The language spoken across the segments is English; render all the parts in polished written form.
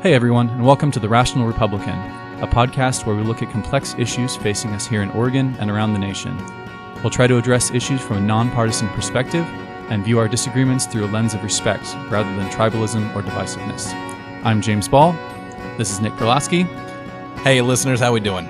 Hey everyone, and welcome to The Rational Republican, a podcast where we look at complex issues facing us here in Oregon and around the nation. We'll try to address issues from a nonpartisan perspective and view our disagreements through a lens of respect rather than tribalism or divisiveness. I'm James Ball. This is Nick Perlasky. Hey listeners, how we doing?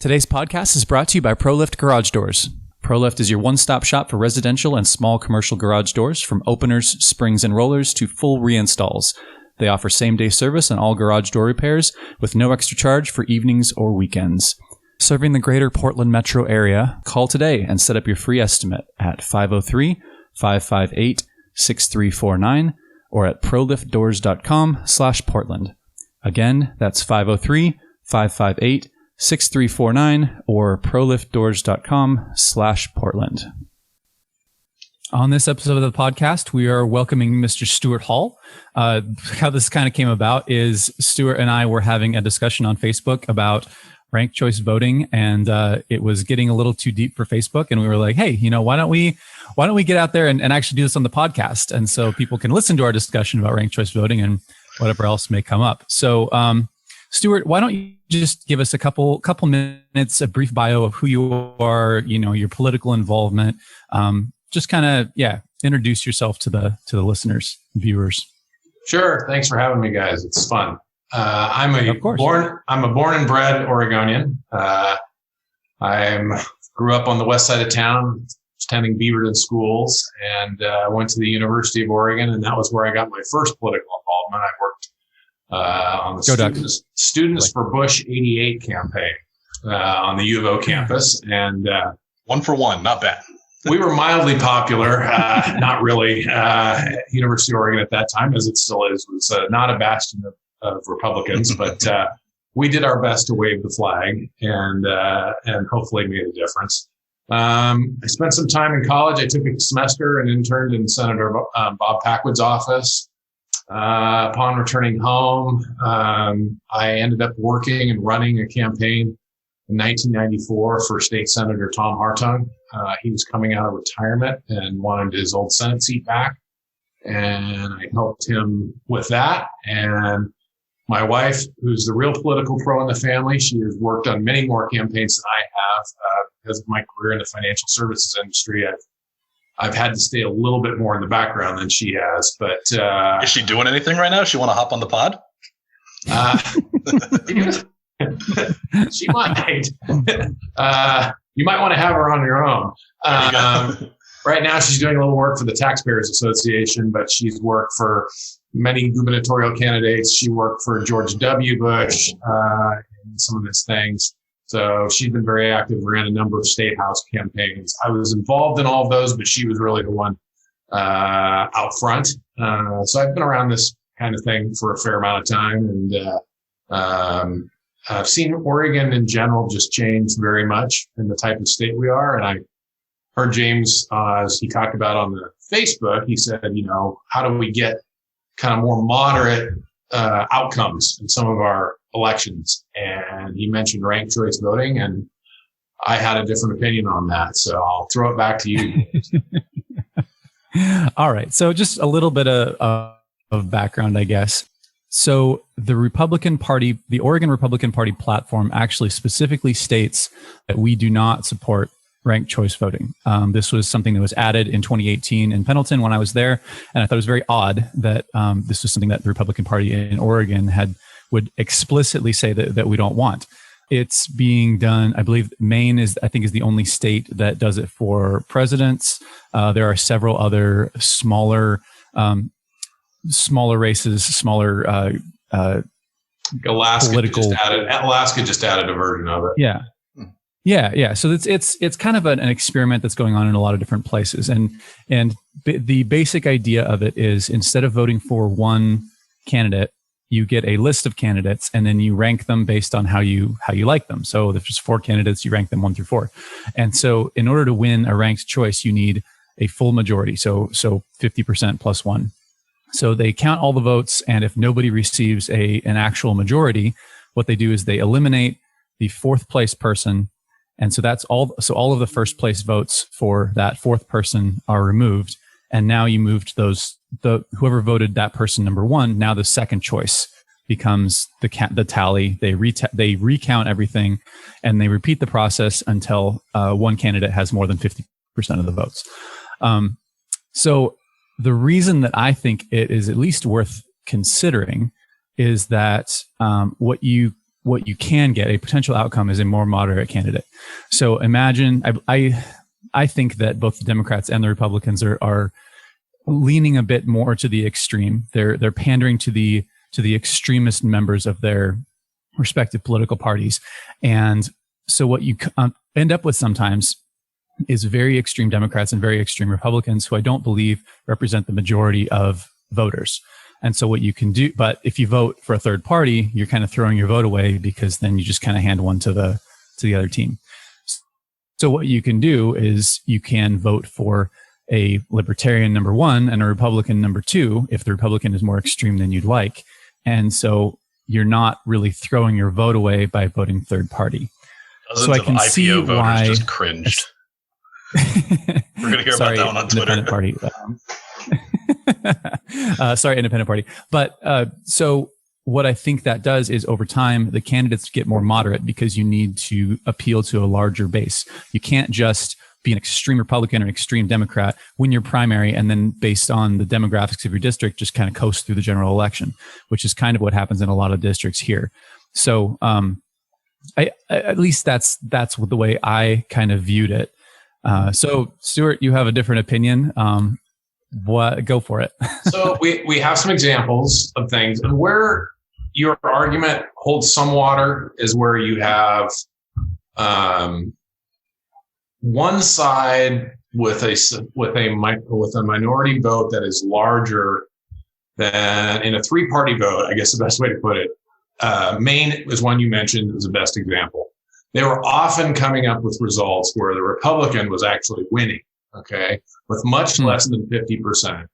Today's podcast is brought to you by ProLift Garage Doors. ProLift is your one-stop shop for residential and small commercial garage doors, from openers, springs, and rollers to full reinstalls. They offer same-day service on all garage door repairs with no extra charge for evenings or weekends. Serving the greater Portland metro area, call today and set up your free estimate at 503-558-6349 or at proliftdoors.com/Portland. Again, that's 503-558-6349 or proliftdoors.com/Portland. On this episode of the podcast, we are welcoming Mr. Stuart Hall. How this kind of came about is Stuart and I were having a discussion on Facebook about ranked choice voting, and it was getting a little too deep for Facebook. And we were like, hey, why don't we get out there and actually do this on the podcast? And so people can listen to our discussion about ranked choice voting and whatever else may come up. So, Stuart, why don't you just give us a couple minutes, a brief bio of who you are, your political involvement, just kind of, introduce yourself to the listeners, viewers. Sure. Thanks for having me, guys. It's fun. I'm a born and bred Oregonian. I grew up on the west side of town, attending Beaverton schools, and went to the University of Oregon, and that was where I got my first political involvement. I worked on the Students for Bush 88 campaign on the U of O campus. And 1 for 1, not bad. We were mildly popular, not really. University of Oregon at that time, as it still is, was not a bastion of Republicans, but we did our best to wave the flag and hopefully made a difference. I spent some time in college. I took a semester and interned in Senator Bob Packwood's office. Upon returning home, I ended up working and running a campaign in 1994 for State Senator Tom Hartung. He was coming out of retirement and wanted his old Senate seat back, and I helped him with that. And my wife, who's the real political pro in the family, she has worked on many more campaigns than I have. Because of my career in the financial services industry, I've had to stay a little bit more in the background than she has, but is she doing anything right now? She want to hop on the pod? She might. You might want to have her on your own. Right now, she's doing a little work for the Taxpayers Association, but she's worked for many gubernatorial candidates. She worked for George W. Bush in some of his things. So she's been very active, ran a number of state house campaigns. I was involved in all of those, but she was really the one out front. So I've been around this kind of thing for a fair amount of time. And I've seen Oregon in general just change very much in the type of state we are. And I heard James, as he talked about on the Facebook, he said, how do we get kind of more moderate outcomes in some of our elections? And he mentioned ranked choice voting, and I had a different opinion on that. So I'll throw it back to you. All right. So just a little bit of background, I guess. So the Republican Party, the Oregon Republican Party platform actually specifically states that we do not support ranked choice voting. This was something that was added in 2018 in Pendleton when I was there. And I thought it was very odd that this was something that the Republican Party in Oregon would explicitly say that we don't want. It's being done, I believe Maine is the only state that does it for presidents. There are several other smaller races, Alaska just added a version of it. Yeah. So it's kind of an experiment that's going on in a lot of different places. And the basic idea of it is, instead of voting for one candidate, you get a list of candidates and then you rank them based on how you like them. So if there's 4 candidates, you rank them 1 through 4. And so in order to win a ranked choice, you need a full majority. So 50% plus 1. So they count all the votes, and if nobody receives an actual majority, what they do is they eliminate the 4th place person. And so that's all. So all of the first place votes for that 4th person are removed. And now you moved whoever voted that person number one, now the second choice becomes the tally. They recount everything, and they repeat the process until one candidate has more than 50% of the votes. So the reason that I think it is at least worth considering is that what you can get, a potential outcome, is a more moderate candidate. So imagine, I think that both the Democrats and the Republicans are leaning a bit more to the extreme. They're pandering to the extremist members of their respective political parties. And so what you end up with sometimes is very extreme Democrats and very extreme Republicans who I don't believe represent the majority of voters. And so what you can do, but if you vote for a third party, you're kind of throwing your vote away, because then you just kind of hand one to the other team. So what you can do is you can vote for a libertarian number one and a Republican number two, if the Republican is more extreme than you'd like. And so you're not really throwing your vote away by voting third party. Dozens so I can of see IPO voters why just cringed. We're going to hear about that one on Twitter. Independent party. Sorry, independent party. But so what I think that does is, over time, the candidates get more moderate, because you need to appeal to a larger base. You can't just be an extreme Republican or extreme Democrat, win your primary, and then based on the demographics of your district, just kind of coast through the general election, which is kind of what happens in a lot of districts here. So at least that's the way I kind of viewed it. So Stuart, you have a different opinion. Go for it. So we have some examples of things, and where your argument holds some water is where you have one side with a minority vote that is larger than, in a three-party vote, I guess the best way to put it. Maine was one you mentioned as the best example. They were often coming up with results where the Republican was actually winning, okay, with much less than 50%,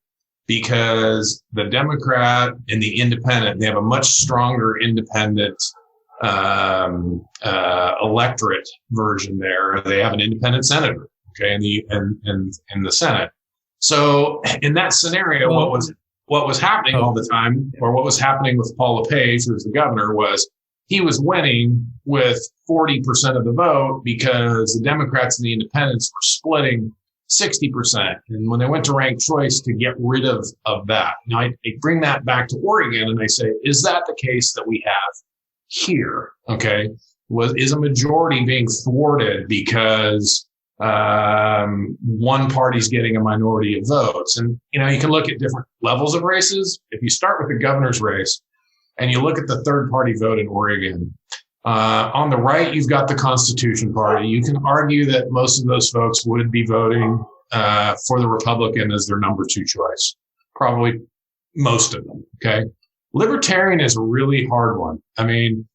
because the Democrat and the independent, they have a much stronger independent electorate version there. They have an independent senator, okay, in the Senate. So in that scenario, what was happening all the time, or what was happening with Paul LePage, who was the governor, was he was winning with 40% of the vote, because the Democrats and the independents were splitting 60%. And when they went to ranked choice to get rid of that, now I bring that back to Oregon and I say, is that the case that we have here? Okay. Is a majority being thwarted because one party's getting a minority of votes? And, you can look at different levels of races. If you start with the governor's race and you look at the third party vote in Oregon, on the right, you've got the Constitution Party. You can argue that most of those folks would be voting for the Republican as their number two choice. Probably most of them, okay? Libertarian is a really hard one. I mean,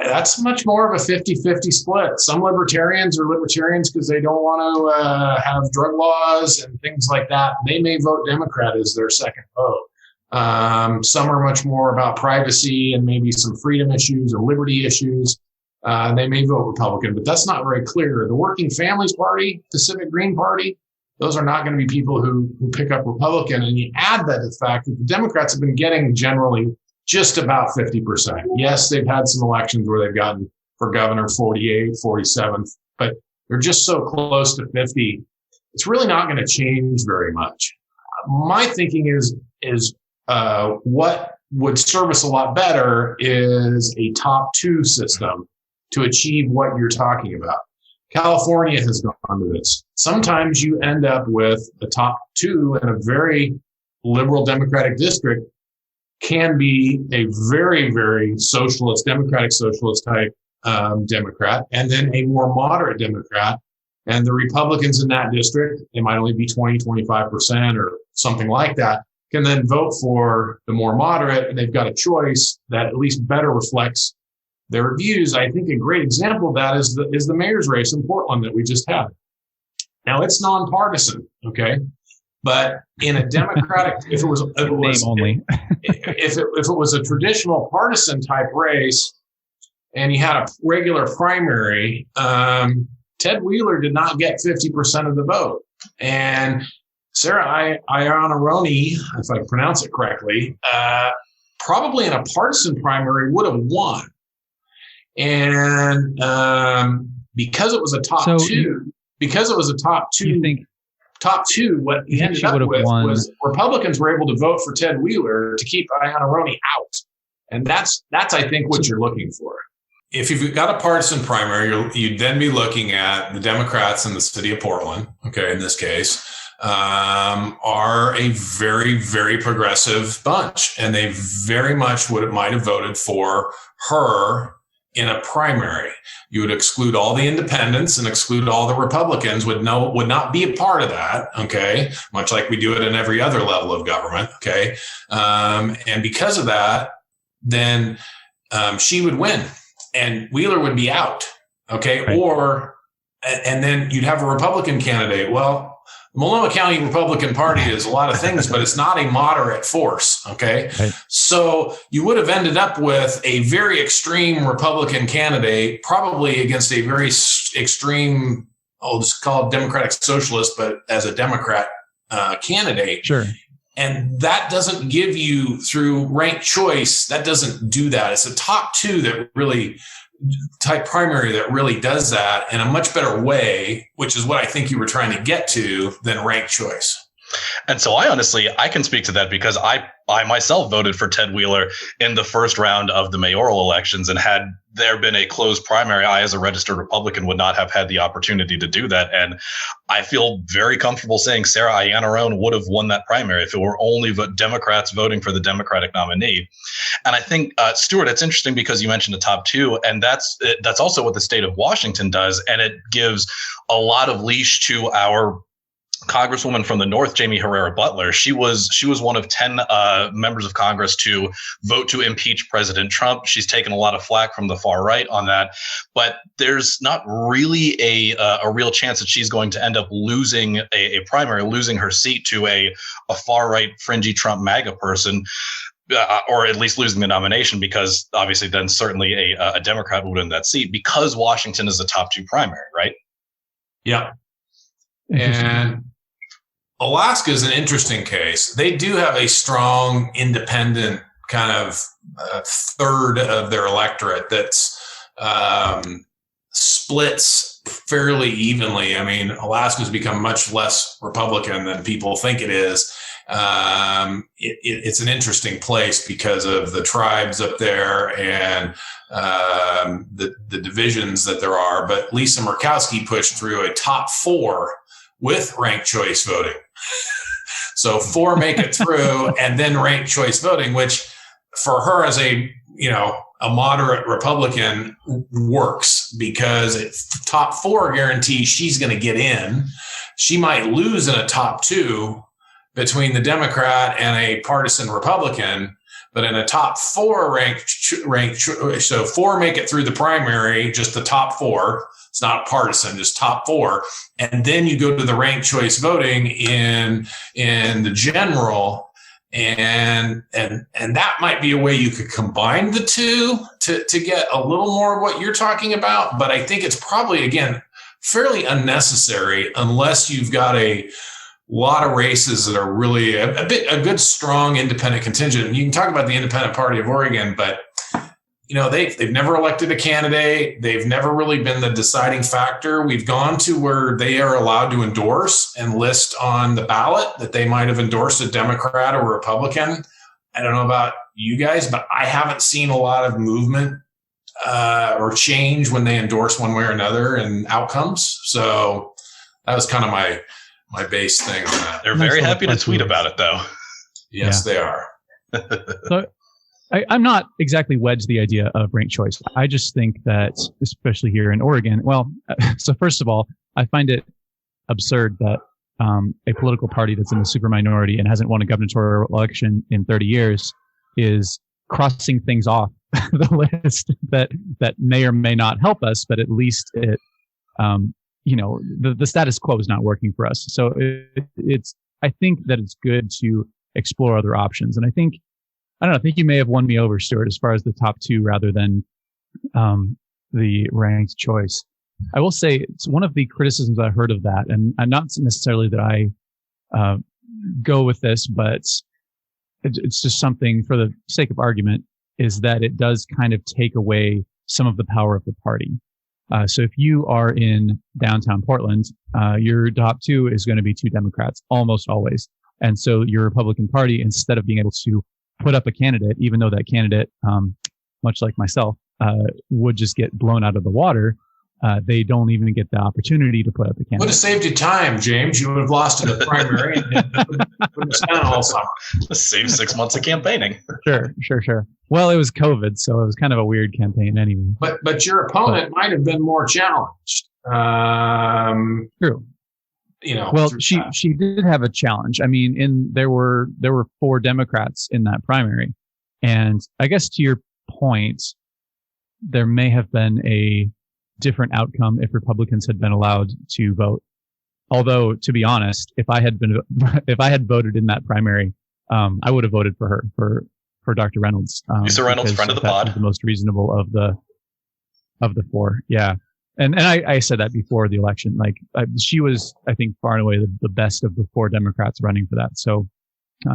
that's much more of a 50-50 split. Some libertarians are libertarians because they don't want to have drug laws and things like that. They may vote Democrat as their second vote. Some are much more about privacy and maybe some freedom issues or liberty issues. They may vote Republican, but that's not very clear. The Working Families Party, Pacific Green Party, those are not going to be people who pick up Republican. And you add that to the fact that the Democrats have been getting generally just about 50%. Yes, they've had some elections where they've gotten for governor 48, 47, but they're just so close to 50. It's really not going to change very much. My thinking is what would serve us a lot better is a top two system to achieve what you're talking about. California has gone to this. Sometimes you end up with a top two in a very liberal Democratic district can be a very, very socialist, Democratic socialist type Democrat, and then a more moderate Democrat. And the Republicans in that district, they might only be 20, 25% or something like that, can then vote for the more moderate, and they've got a choice that at least better reflects their views. I think a great example of that is the mayor's race in Portland that we just had. Now it's nonpartisan, okay, but in a Democratic, if it was a traditional partisan type race, and you had a regular primary, Ted Wheeler did not get 50% of the vote, and Sarah Iannarone, if I pronounce it correctly, probably in a partisan primary would have won. And because it was a top two, you think what he ended up with was Republicans were able to vote for Ted Wheeler to keep Iannarone out. And that's I think what you're looking for. If you've got a partisan primary, you'd then be looking at the Democrats in the city of Portland, okay, in this case, are a very, very progressive bunch. And they very much might have voted for her in a primary. You would exclude all the independents and exclude all the Republicans would not be a part of that, okay, much like we do it in every other level of government, okay. And because of that, then she would win. And Wheeler would be out, okay? Right. And then you'd have a Republican candidate. Well, the Multnomah County Republican Party is a lot of things, but it's not a moderate force, okay? Right. So you would have ended up with a very extreme Republican candidate, probably against a very extreme, I'll just call it Democratic Socialist, but as a Democrat candidate. Sure. And that doesn't give you, through ranked choice, that doesn't do that. It's a top two that really type primary that really does that in a much better way, which is what I think you were trying to get to, than ranked choice. And so I can speak to that because I myself voted for Ted Wheeler in the first round of the mayoral elections. And had there been a closed primary, I, as a registered Republican, would not have had the opportunity to do that. And I feel very comfortable saying Sarah Iannarone would have won that primary if it were only Democrats voting for the Democratic nominee. And I think, Stuart, it's interesting because you mentioned the top two, and that's also what the state of Washington does. And it gives a lot of leash to our Congresswoman from the North, Jamie Herrera Butler. She was one of 10 members of Congress to vote to impeach President Trump. She's taken a lot of flack from the far right on that, but there's not really a real chance that she's going to end up losing a primary, losing her seat to a far right fringy Trump MAGA person. Or at least losing the nomination, because obviously then certainly a Democrat would win that seat, because Washington is a top two primary, right? Yeah. And Alaska is an interesting case. They do have a strong independent kind of third of their electorate that's splits fairly evenly. I mean, Alaska's become much less Republican than people think it is. It's an interesting place because of the tribes up there and the divisions that there are. But Lisa Murkowski pushed through a top 4 with ranked choice voting. So 4 make it through and then ranked choice voting, which for her as a moderate Republican works, because top 4 guarantees she's going to get in. She might lose in a top 2 between the Democrat and a partisan Republican, but in a top 4 ranked, so 4 make it through the primary, just the top 4. It's not partisan, just top 4. And then you go to the ranked choice voting in the general. And that might be a way you could combine the two to get a little more of what you're talking about. But I think it's probably, again, fairly unnecessary unless you've got a lot of races that are really a good, strong independent contingent. And you can talk about the Independent Party of Oregon, but they've never elected a candidate. They've never really been the deciding factor. We've gone to where they are allowed to endorse and list on the ballot that they might have endorsed a Democrat or Republican. I don't know about you guys, but I haven't seen a lot of movement or change when they endorse one way or another in outcomes. So that was kind of my base thing on that. They're very happy to tweet about it, though. Yes, they are. So I'm not exactly wedged to the idea of ranked choice. I just think that, especially here in Oregon, so first of all, I find it absurd that a political party that's in the super minority and hasn't won a gubernatorial election in 30 years is crossing things off the list that may or may not help us, but at least it, the status quo is not working for us. So I think that it's good to explore other options. And I think you may have won me over, Stuart, as far as the top 2 rather than the ranked choice. I will say it's one of the criticisms I heard of that, and not necessarily that I go with this, but it's just something for the sake of argument, is that it does kind of take away some of the power of the party. So if you are in downtown Portland, your top two is going to be two Democrats almost always. And so your Republican Party, instead of being able to put up a candidate, even though that candidate, much like myself, would just get blown out of the water, they don't even get the opportunity to put up a candidate. Would have saved you time, James. You would have lost in the primary and would have spent all summer. Save 6 months of campaigning. Sure. Well, it was COVID, so it was kind of a weird campaign anyway. But your opponent might have been more challenged. True. Well, she did have a challenge. I mean, there were 4 Democrats in that primary, and I guess to your point, there may have been a different outcome if Republicans had been allowed to vote. Although, to be honest, if I had voted in that primary, I would have voted for her, for Dr. Reynolds. Lisa Reynolds, friend of the pod, the most reasonable of the 4. Yeah. And I said that before the election. Like, she was, I think, far and away the best of the 4 Democrats running for that. So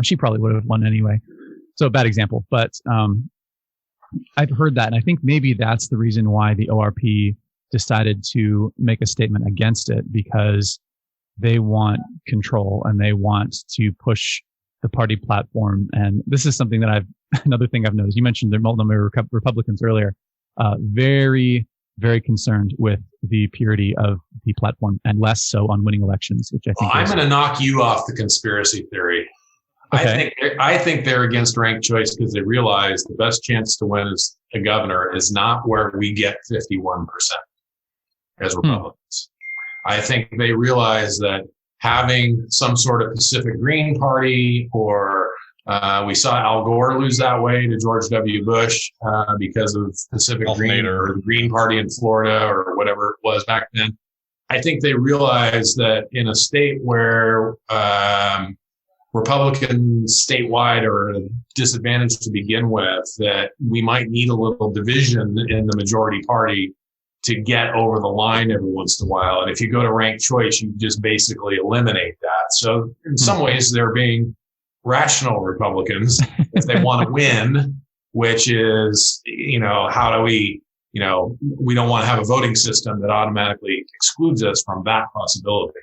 she probably would have won anyway. So bad example, but I've heard that, and I think maybe that's the reason why the ORP decided to make a statement against it, because they want control and they want to push the party platform. And this is something that another thing I've noticed. You mentioned the multiple Republicans earlier, very, very concerned with the purity of the platform and less so on winning elections, which I think I'm going to knock you off the conspiracy theory. Okay. I think they're against ranked choice because they realize the best chance to win as a governor is not where we get 51% as Republicans. I think they realize that having some sort of Pacific Green Party, or we saw Al Gore lose that way to George W. Bush because of Pacific Green or the Green Party in Florida or whatever it was back then. I think they realize that in a state where Republicans statewide are at a disadvantage to begin with, that we might need a little division in the majority party to get over the line every once in a while. And if you go to ranked choice, you just basically eliminate that. So in some ways, they're being rational Republicans if they want to win, which is, how do we, we don't want to have a voting system that automatically excludes us from that possibility.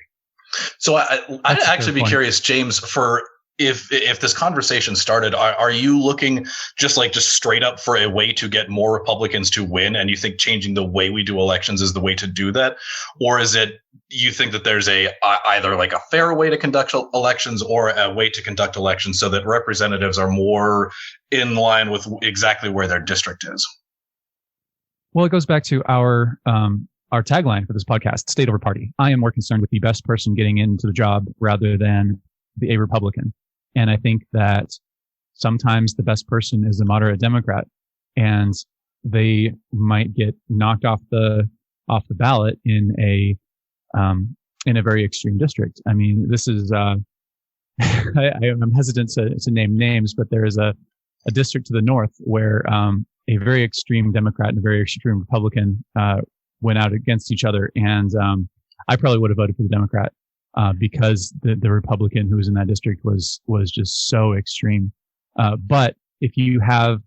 So I'd actually be curious, James, for if this conversation started, are you looking just straight up for a way to get more Republicans to win, and you think changing the way we do elections is the way to do that? Or is it you think that there's either like a fair way to conduct elections or a way to conduct elections so that representatives are more in line with exactly where their district is? Well, it goes back to our tagline for this podcast, state over party. I am more concerned with the best person getting into the job rather than a Republican. And I think that sometimes the best person is a moderate Democrat, and they might get knocked off the ballot in a very extreme district. I mean, this is I'm hesitant to name names, but there is a district to the north where a very extreme Democrat and a very extreme Republican went out against each other, and I probably would have voted for the Democrat because the Republican who was in that district was just so extreme. But if you have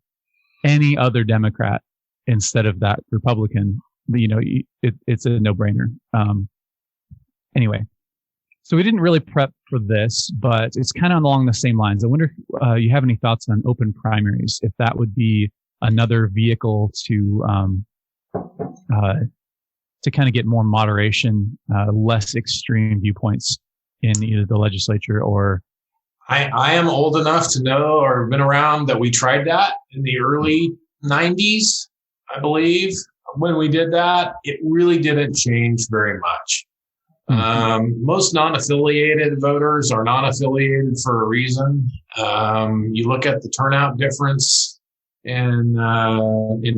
any other Democrat instead of that Republican, it's a no-brainer. Anyway, so we didn't really prep for this, but it's kind of along the same lines. I wonder if you have any thoughts on open primaries, if that would be another vehicle to kind of get more moderation, less extreme viewpoints in either the legislature or. I am old enough to know or been around that we tried that in the early 90s, I believe. When we did that, it really didn't change very much. Most non-affiliated voters are non-affiliated for a reason. You look at the turnout difference in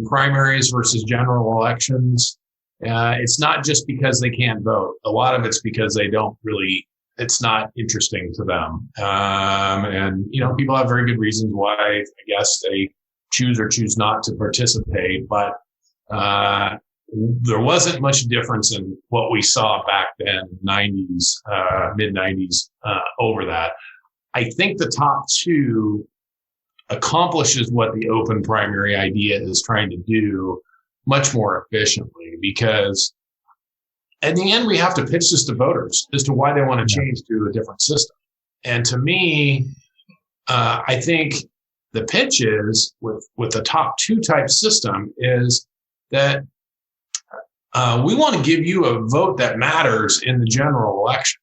primaries versus general elections. It's not just because they can't vote. A lot of it's because they don't really, it's not interesting to them. And people have very good reasons why, I guess, they choose or choose not to participate. But there wasn't much difference in what we saw back then, 90s, mid 90s, over that. I think the top two accomplishes what the open primary idea is trying to do much more efficiently, because at the end, we have to pitch this to voters as to why they want to change to a different system. And to me, I think the pitch is with the top two type system is that we want to give you a vote that matters in the general election.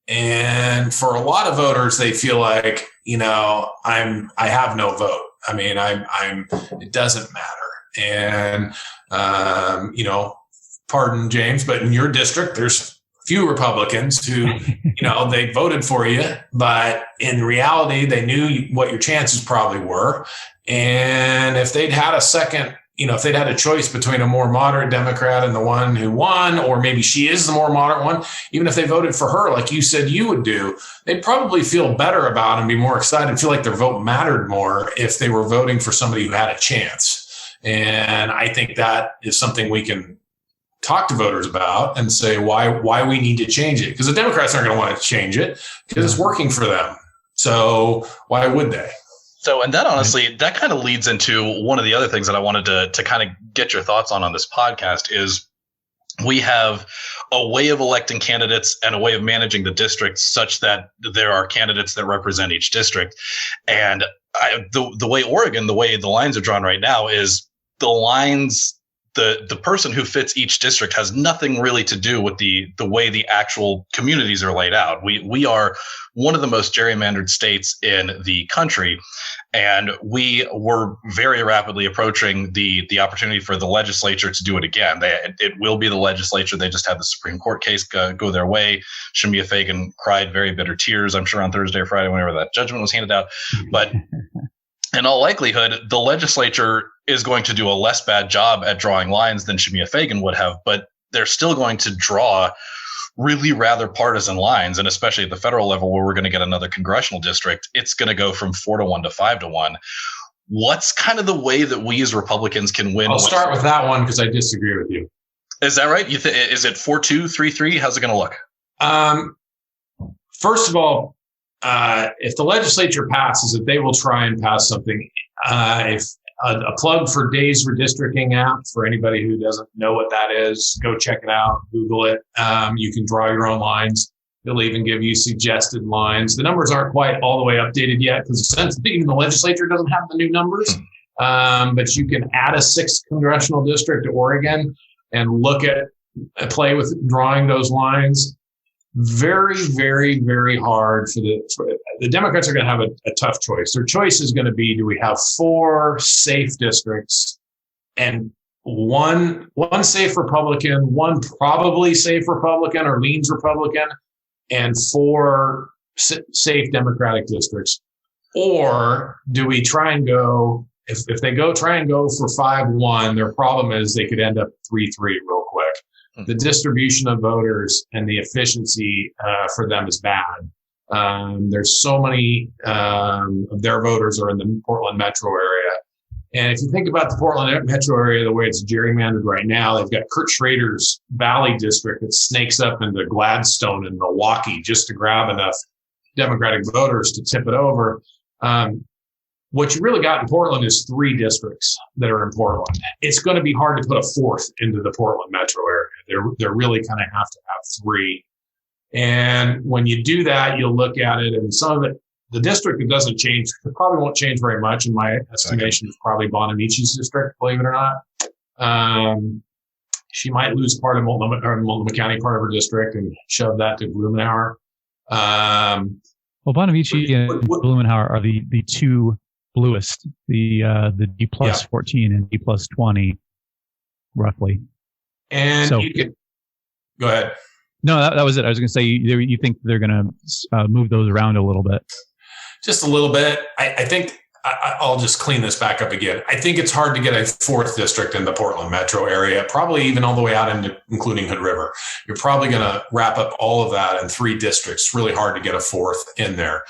And for a lot of voters, they feel like, I have no vote. I mean, it doesn't matter. And, pardon James, but in your district, there's few Republicans who, they voted for you, but in reality, they knew what your chances probably were. And if they'd had a second, if they'd had a choice between a more moderate Democrat and the one who won, or maybe she is the more moderate one, even if they voted for her, like you said you would do, they'd probably feel better about it and be more excited, feel like their vote mattered more if they were voting for somebody who had a chance. And I think that is something we can talk to voters about and say why we need to change it. Because the Democrats aren't going to want to change it because it's working for them. So why would they? So, and that honestly, that kind of leads into one of the other things that I wanted to kind of get your thoughts on this podcast is we have a way of electing candidates and a way of managing the districts such that there are candidates that represent each district. And the way Oregon, the way the lines are drawn right now is the lines, the person who fits each district has nothing really to do with the way the actual communities are laid out. We are one of the most gerrymandered states in the country, and we were very rapidly approaching the opportunity for the legislature to do it again. It will be the legislature. They just had the Supreme Court case go their way. Shemia Fagan cried very bitter tears, I'm sure, on Thursday or Friday, whenever that judgment was handed out. But in all likelihood, the legislature is going to do a less bad job at drawing lines than Shemia Fagan would have, but they're still going to draw really rather partisan lines. And especially at the federal level, where we're going to get another congressional district, it's going to go from 4-1 to 5-1. What's kind of the way that we as Republicans can win? I'll start with that one because I disagree with you. Is that right? Is it 4-2, 3-3? How's it going to look? First of all, if the legislature passes it, they will try and pass something. If a plug for Days Redistricting app for anybody who doesn't know what that is, go check it out, Google it. You can draw your own lines. They'll even give you suggested lines. The numbers aren't quite all the way updated yet because even the legislature doesn't have the new numbers. But you can add a 6th congressional district to Oregon and look at play with drawing those lines. Very, very, very hard for the Democrats are going to have a tough choice. Their choice is going to be, do we have 4 safe districts and one safe Republican, one probably safe Republican or leans Republican, and 4 safe Democratic districts? Or do we try and go, if they try and go for 5-1, their problem is they could end up 3-3 real quick. The distribution of voters and the efficiency for them is bad. There's so many of their voters are in the Portland metro area. And if you think about the Portland metro area, the way it's gerrymandered right now, they've got Kurt Schrader's Valley district that snakes up into Gladstone and Milwaukee just to grab enough Democratic voters to tip it over. What you really got in Portland is 3 districts that are in Portland. It's going to be hard to put a 4th into the Portland metro area. They're really kind of have to have 3. And when you do that, you'll look at it, and some of it, the district, it doesn't change. It probably won't change very much in my estimation. It's probably Bonamici's district, believe it or not. She might lose part of Multnomah County, part of her district, and shove that to Blumenauer. Well, Bonamici and Blumenauer are the 2 bluest, the D plus 14 and D plus 20, roughly. And so, you can go ahead. No, that was it. I was going to say, you think they're going to move those around a little bit? Just a little bit. I think I'll just clean this back up again. I think it's hard to get a 4th district in the Portland metro area, probably even all the way out into including Hood River. You're probably going to wrap up all of that in 3 districts. It's really hard to get a 4th in there.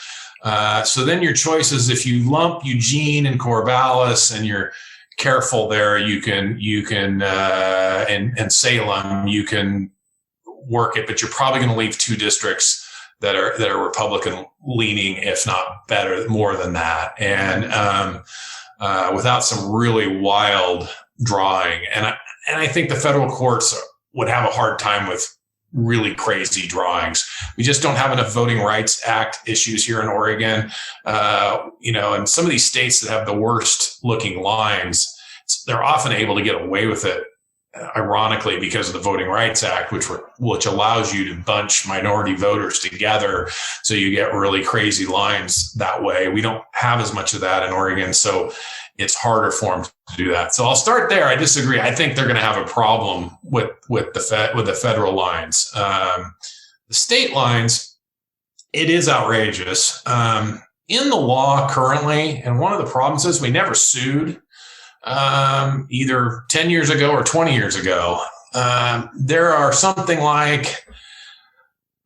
So then your choices, if you lump Eugene and Corvallis and you're careful there. You can in Salem, you can work it, but you're probably going to leave 2 districts that are Republican leaning, if not better, more than that. And without some really wild drawing. And I think the federal courts would have a hard time with really crazy drawings. We just don't have enough Voting Rights Act issues here in Oregon. And some of these states that have the worst looking lines, they're often able to get away with it, ironically, because of the Voting Rights Act, which allows you to bunch minority voters together. So you get really crazy lines that way. We don't have as much of that in Oregon. So it's harder for them to do that. So I'll start there. I disagree. I think they're going to have a problem with the federal lines. The state lines, it is outrageous. In the law currently, and one of the problems is we never sued either 10 years ago or 20 years ago. There are something like,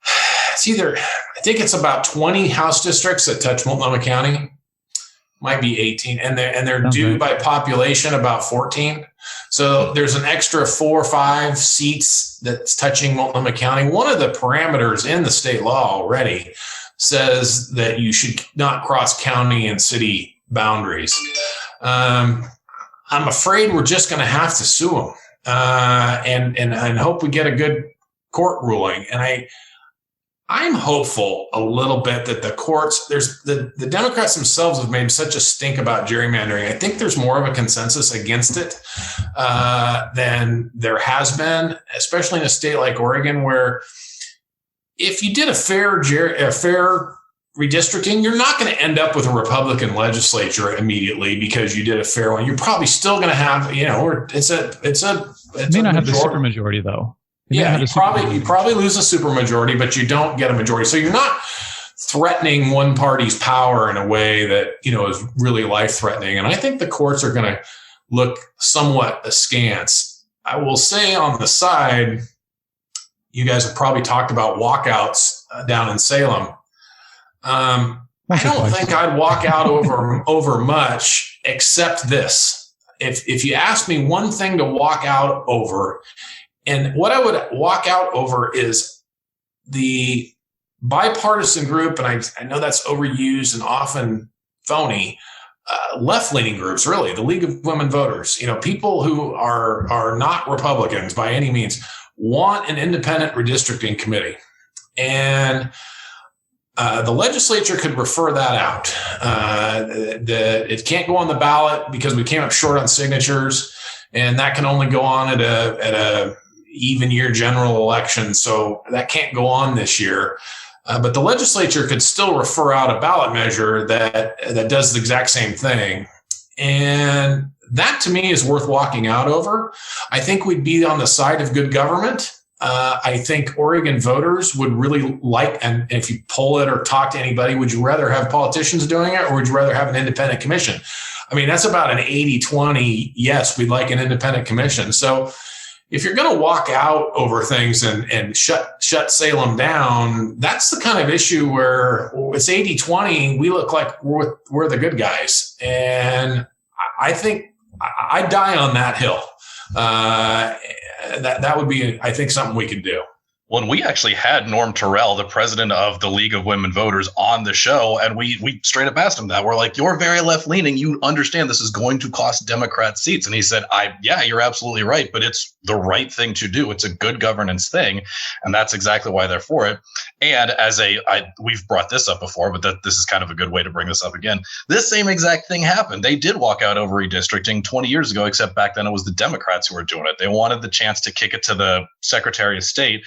I think it's about 20 House districts that touch Multnomah County. Might be 18, and they're due by population about 14. So there's an extra 4 or 5 seats that's touching Multnomah County. One of the parameters in the state law already says that you should not cross county and city boundaries. I'm afraid we're just going to have to sue them and hope we get a good court ruling. And I'm hopeful a little bit that the courts, the Democrats themselves have made such a stink about gerrymandering. I think there's more of a consensus against it than there has been, especially in a state like Oregon, where if you did a fair redistricting, you're not going to end up with a Republican legislature immediately because you did a fair one. You're probably still going to have, it may not have the supermajority though. Yeah, you probably lose a supermajority, but you don't get a majority. So you're not threatening one party's power in a way that, is really life-threatening. And I think the courts are going to look somewhat askance. I will say on the side, you guys have probably talked about walkouts down in Salem. I don't think I'd walk out over much except this. If you ask me one thing to walk out over, and what I would walk out over is the bipartisan group, and I know that's overused and often phony, left-leaning groups, really, the League of Women Voters, people who are not Republicans by any means, want an independent redistricting committee. And the legislature could refer that out. It can't go on the ballot because we came up short on signatures, and that can only go on at a even year general election. So that can't go on this year. But the legislature could still refer out a ballot measure that does the exact same thing. And that to me is worth walking out over. I think we'd be on the side of good government. I think Oregon voters would really like, and if you poll it or talk to anybody, would you rather have politicians doing it or would you rather have an independent commission? I mean, that's about an 80-20. Yes, we'd like an independent commission. So if you're going to walk out over things and shut Salem down, that's the kind of issue where it's 80-20. We look like we're the good guys. And I think I'd die on that hill. That would be, I think, something we could do. When we actually had Norm Terrell, the president of the League of Women Voters, on the show, and we straight up asked him that. We're like, you're very left-leaning. You understand this is going to cost Democrats seats. And he said, yeah, you're absolutely right, but it's the right thing to do. It's a good governance thing, and that's exactly why they're for it. And we've brought this up before, but this is kind of a good way to bring this up again. This same exact thing happened. They did walk out over redistricting 20 years ago, except back then it was the Democrats who were doing it. They wanted the chance to kick it to the Secretary of State.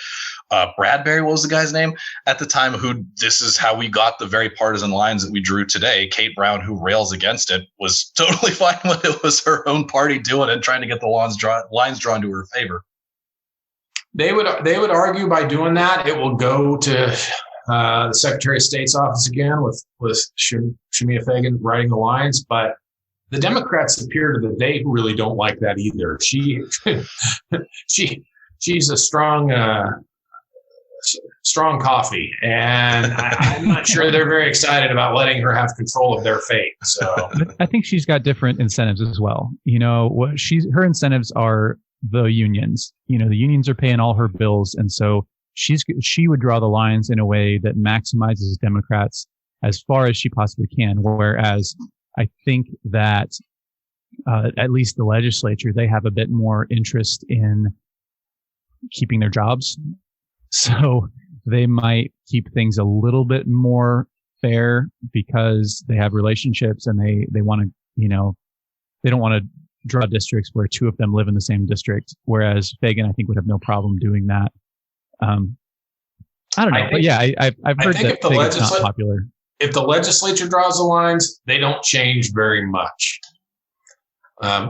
Bradbury, what was the guy's name at the time, this is how we got the very partisan lines that we drew today. Kate Brown, who rails against it, was totally fine when it was her own party doing it, trying to get the lines drawn to her favor. They would argue by doing that, it will go to the Secretary of State's office again with Shemia Fagan writing the lines. But the Democrats appear to they really don't like that either. She's a strong strong coffee, and I'm not sure they're very excited about letting her have control of their fate. So I think she's got different incentives as well. You know, her incentives are the unions. You know, the unions are paying all her bills, and so she would draw the lines in a way that maximizes Democrats as far as she possibly can. Whereas I think that at least the legislature, they have a bit more interest in keeping their jobs. So they might keep things a little bit more fair because they have relationships and they want to, you know, they don't want to draw districts where two of them live in the same district. Whereas Fagan, I think, would have no problem doing that. I don't know. But yeah, I've heard that Fagan's not popular. If the legislature draws the lines, they don't change very much.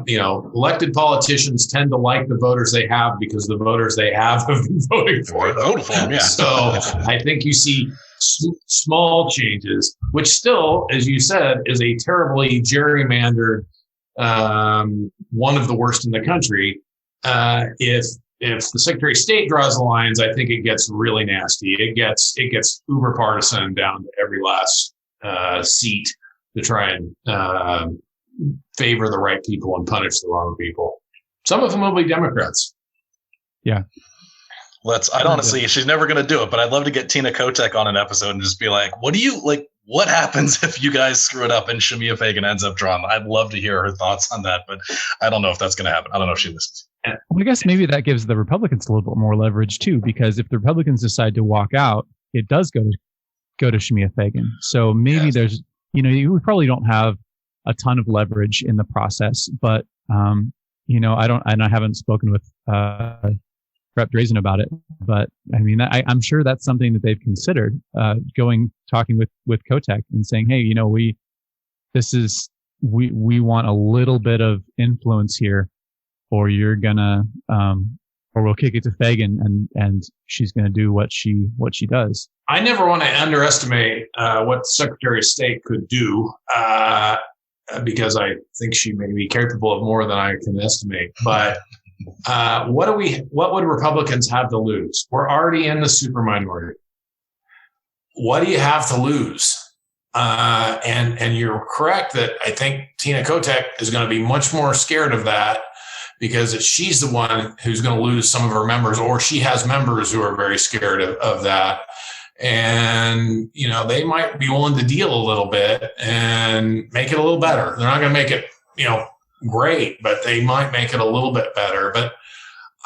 You know, elected politicians tend to like the voters they have because the voters they have been voting for them. Yeah. So I think you see small changes, which still, as you said, is a terribly gerrymandered, one of the worst in the country. If the Secretary of State draws the lines, I think it gets really nasty. It gets uber partisan down to every last seat to try and favor the right people and punish the wrong people. Some of them will be Democrats. Yeah. I'd honestly, she's never going to do it, but I'd love to get Tina Kotek on an episode and just be like, what happens if you guys screw it up and Shemia Fagan ends up drawn? I'd love to hear her thoughts on that, but I don't know if that's going to happen. I don't know if she listens. Well, I guess maybe that gives the Republicans a little bit more leverage too, because if the Republicans decide to walk out, it does go to Shemia Fagan. So maybe there's, you know, we probably don't have a ton of leverage in the process, but you know, I haven't spoken with Rep. Drazen about it, but I mean, I'm sure that's something that they've considered, talking with Kotek and saying, hey, you know, we want a little bit of influence here, or you're gonna, or we'll kick it to Fagan and she's gonna do what she does. I never want to underestimate what the Secretary of State could do, because I think she may be capable of more than I can estimate. But what would Republicans have to lose? We're already in the super minority. What do you have to lose? And you're correct that I think Tina Kotek is going to be much more scared of that because she's the one who's going to lose some of her members, or she has members who are very scared of that. And, you know, they might be willing to deal a little bit and make it a little better. They're not going to make it, you know, great, but they might make it a little bit better. But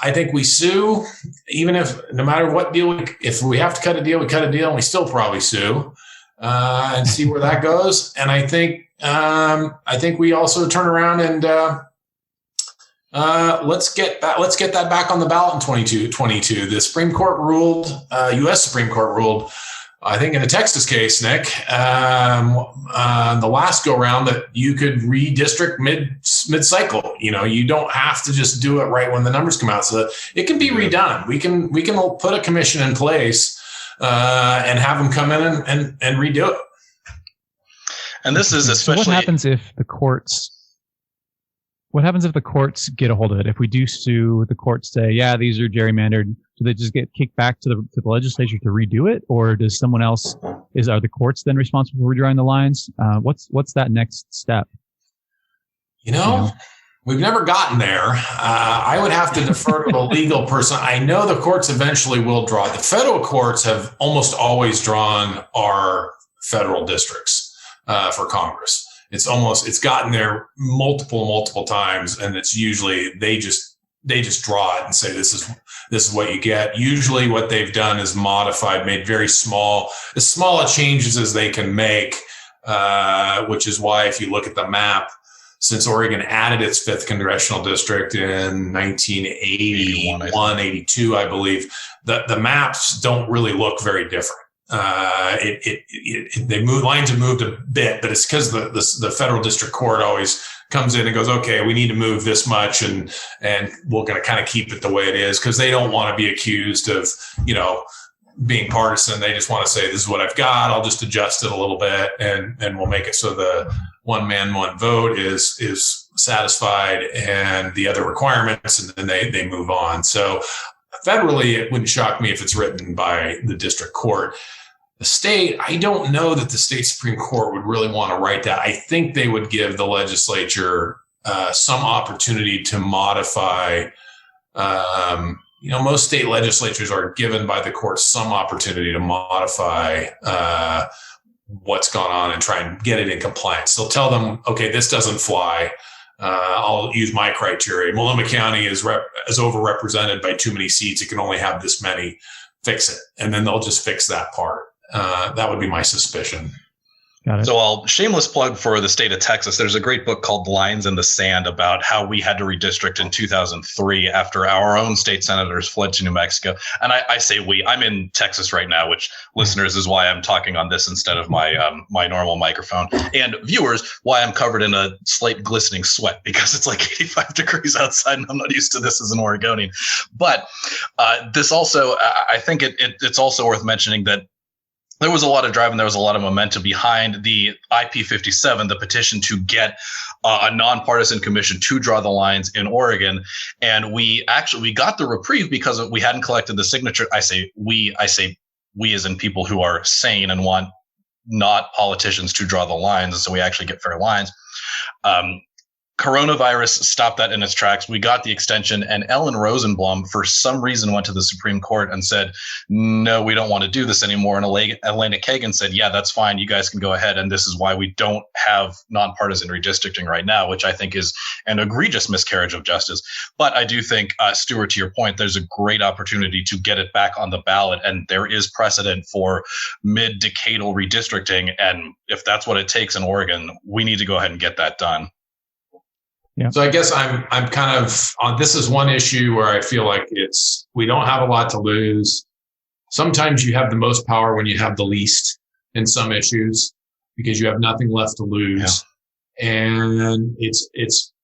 I think we sue, even if no matter what deal, if we have to cut a deal, we cut a deal, and we still probably sue and see where that goes. And I think we also turn around and let's get that back on the ballot in 2022. The Supreme Court ruled, U.S. Supreme Court ruled, I think in the Texas case, Nick, the last go round, that you could redistrict mid-cycle. You know, you don't have to just do it right when the numbers come out. So it can be redone. We can put a commission in place and have them come in and redo it. And this is especially. So what happens if the courts? What happens if the courts get a hold of it? If we do sue, the courts say, yeah, these are gerrymandered. Do they just get kicked back to the legislature to redo it? Or does someone else, are the courts then responsible for redrawing the lines? What's that next step? You know, we've never gotten there. I would have to defer to a legal person. I know the courts eventually will draw. The federal courts have almost always drawn our federal districts for Congress. It's gotten there multiple times, and it's usually they just draw it and say this is what you get. Usually what they've done is modified, made very as small changes as they can make, which is why if you look at the map, since Oregon added its 5th congressional district in 1981, 82, I believe, the maps don't really look very different. Lines have moved a bit, but it's because the federal district court always comes in and goes, okay, we need to move this much, and we're going to kind of keep it the way it is, because they don't want to be accused of, you know, being partisan. They just want to say, this is what I've got. I'll just adjust it a little bit, and we'll make it so the one man, one vote is satisfied and the other requirements, and then they move on. So Federally, it wouldn't shock me if it's written by the district court. The state, I don't know that the state Supreme Court would really want to write that. I think they would give the legislature some opportunity to modify. Most state legislatures are given by the court some opportunity to modify what's gone on and try and get it in compliance. They'll tell them, okay, this doesn't fly. I'll use my criteria. Multnomah County is overrepresented by too many seats. It can only have this many. Fix it. And then they'll just fix that part. That would be my suspicion. Got it. So I'll shameless plug for the state of Texas. There's a great book called Lines in the Sand about how we had to redistrict in 2003 after our own state senators fled to New Mexico. And I say we, I'm in Texas right now, which listeners is why I'm talking on this instead of my my normal microphone. And viewers, why I'm covered in a slight glistening sweat because it's like 85 degrees outside and I'm not used to this as an Oregonian. But this also, I think it's also worth mentioning that there was a lot of drive and there was a lot of momentum behind the IP57, the petition to get a nonpartisan commission to draw the lines in Oregon. And we got the reprieve because we hadn't collected the signature. I say we as in people who are sane and want not politicians to draw the lines. So we actually get fair lines. Coronavirus stopped that in its tracks. We got the extension, and Ellen Rosenblum, for some reason, went to the Supreme Court and said, no, we don't want to do this anymore. And Elena Kagan said, yeah, that's fine. You guys can go ahead. And this is why we don't have nonpartisan redistricting right now, which I think is an egregious miscarriage of justice. But I do think, Stuart, to your point, there's a great opportunity to get it back on the ballot. And there is precedent for mid-decadal redistricting. And if that's what it takes in Oregon, we need to go ahead and get that done. Yeah. So I guess I'm kind of on. This is one issue where I feel like we don't have a lot to lose. Sometimes you have the most power when you have the least in some issues because you have nothing left to lose. Yeah. And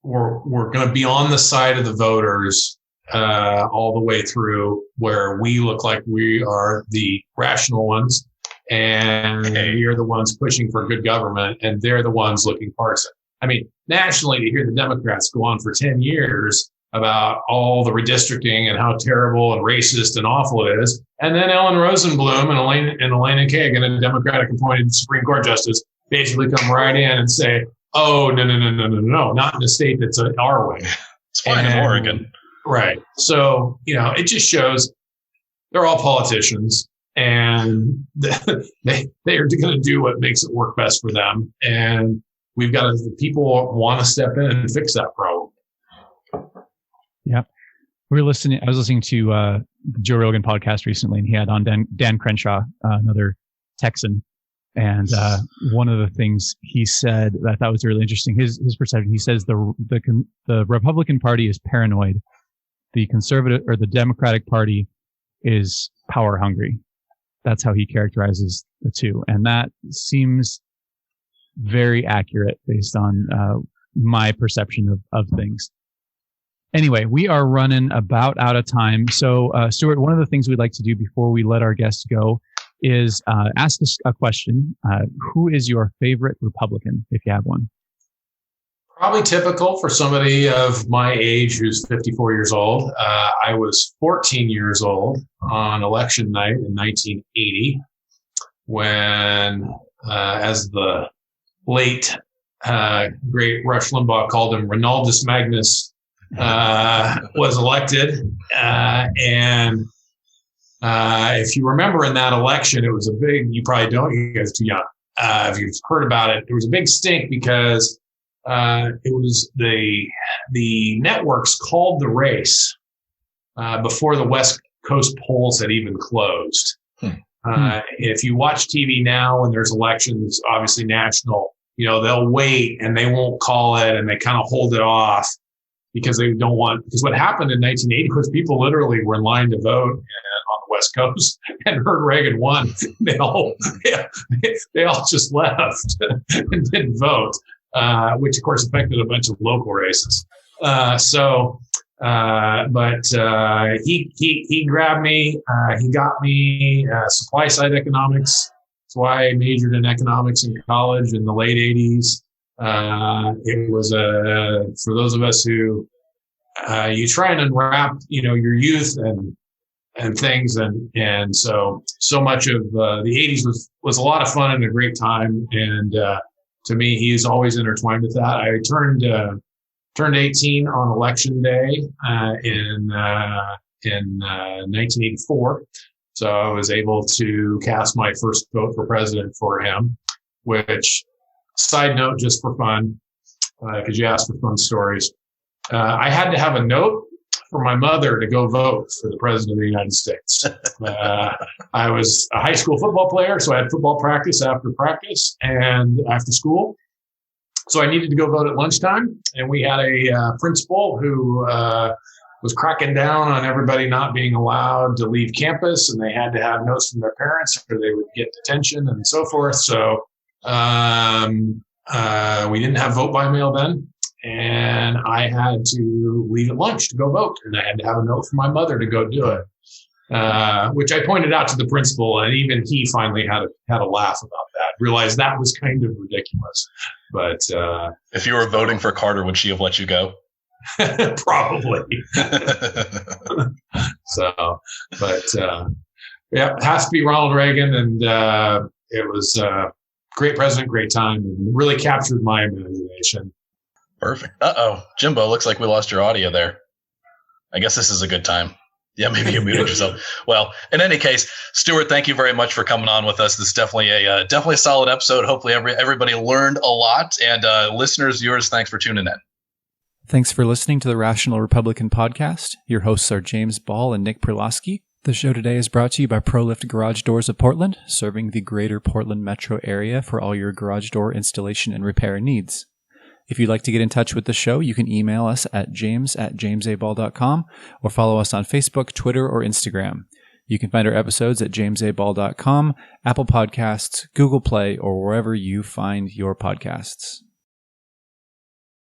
we're going to be on the side of the voters all the way through, where we look like we are the rational ones, and we are the ones pushing for good government, and they're the ones looking partisan. I mean, nationally, to hear the Democrats go on for 10 years about all the redistricting and how terrible and racist and awful it is, and then Ellen Rosenblum and Elena Kagan, a Democratic appointed Supreme Court justice, basically come right in and say, oh, no, not in a state that's our way. It's fine in Oregon. Right. So, it just shows they're all politicians, and they are going to do what makes it work best for them. And we've got the people want to step in and fix that problem. Yeah. I was listening to Joe Rogan podcast recently, and he had on Dan Crenshaw, another Texan. And one of the things he said that I thought was really interesting, his perception, he says the Republican Party is paranoid. The conservative or the Democratic Party is power hungry. That's how he characterizes the two. And that seems very accurate based on my perception of things. Anyway, we are running about out of time. So, Stuart, one of the things we'd like to do before we let our guests go is ask us a question. Who is your favorite Republican, if you have one? Probably typical for somebody of my age who's 54 years old. I was 14 years old on election night in 1980 when, as the late, great Rush Limbaugh called him Ronaldus Magnus, was elected. And if you remember in that election, it was you probably don't, you guys are too young. If you've heard about it, it was a big stink because it was the networks called the race before the West Coast polls had even closed. If you watch TV now when there's elections, obviously national, they'll wait and they won't call it and they kind of hold it off because they don't want, because what happened in 1980 was people literally were in line to vote on the West Coast and heard Reagan won. They all just left and didn't vote, which of course affected a bunch of local races. He grabbed me, he got me supply side economics. That's why I majored in economics in college in the late 80s. It was for those of us who you try and unwrap, your youth and things. And so much of the 80s was a lot of fun and a great time. And to me, he's always intertwined with that. I turned 18 on election day in 1984. So I was able to cast my first vote for president for him, which, side note, just for fun, because you asked for fun stories, I had to have a note for my mother to go vote for the president of the United States. I was a high school football player, so I had football practice and after school. So I needed to go vote at lunchtime, and we had a principal who was cracking down on everybody not being allowed to leave campus, and they had to have notes from their parents or they would get detention and so forth. So we didn't have vote by mail then, and I had to leave at lunch to go vote, and I had to have a note from my mother to go do it, which I pointed out to the principal, and even he finally had a laugh about that, realized that was kind of ridiculous. But if you were voting for Carter, would she have let you go? Probably. So, but yeah, it has to be Ronald Reagan, and it was great president, great time, and really captured my imagination. Perfect. Jimbo, looks like we lost your audio there. I guess this is a good time. Yeah, maybe you muted yourself. Well, in any case, Stuart, thank you very much for coming on with us. This is definitely a solid episode. Hopefully everybody learned a lot. And listeners, viewers, thanks for tuning in. Thanks for listening to the Rational Republican podcast. Your hosts are James Ball and Nick Perlosky. The show today is brought to you by ProLift Garage Doors of Portland, serving the greater Portland metro area for all your garage door installation and repair needs. If you'd like to get in touch with the show, you can email us at james@jamesaball.com or follow us on Facebook, Twitter, or Instagram. You can find our episodes at jamesaball.com, Apple Podcasts, Google Play, or wherever you find your podcasts.